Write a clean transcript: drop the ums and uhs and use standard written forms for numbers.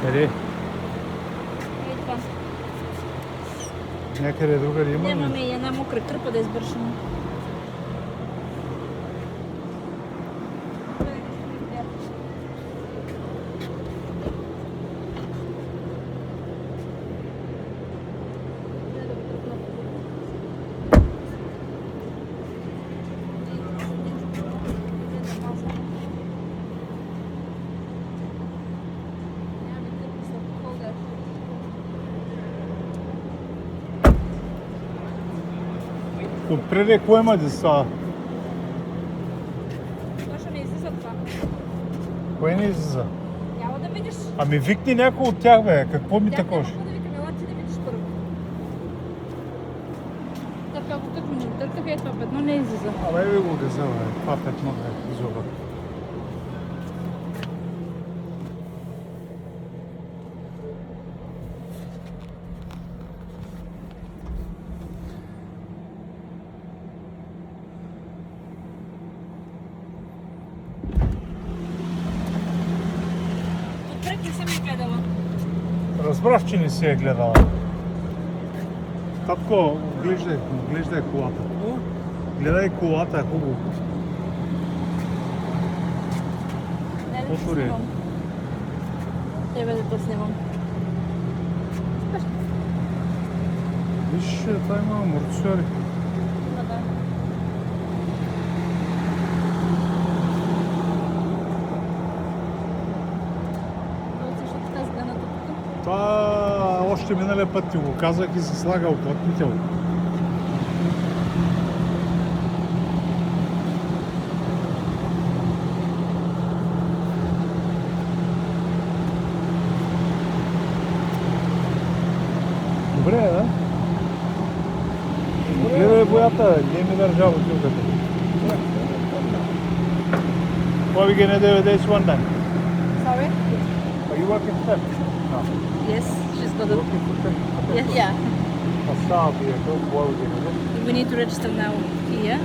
Къде? Това. Някъде другаде има ли? Нямаме и една мокра кърпа да избършим. Отпреди кое има деца? Това ще ми излиза това. Кое не излиза? Няма да видиш. Ами викни някой от тях, бе. Какво ми Тях такош? няма да викаме, ела ти да видиш първо. Така, ако тук ми търках, е това петно не излиза. Абе ви го деза, бе. Това петно е изоба. Отпред не съм я гледала. Разбрах, че не си е гледала. Татко, глеждай колата. Гледай колата, е хубаво. Не, да Отвори. снимам. Тебе да те снимам. Виж, това има амортисьори. Има, да. Но защо така сгъната тук? Това още миналия път ти го казах и се слага оплътнител. Добре, да? Гледай боята, не ми държа бутилката. What are we gonna do with this one then? Sorry? Are you working for them? No. Yes, she's got it. Working for them? Yeah. A star vehicle, what are we gonna do? We need to register now here.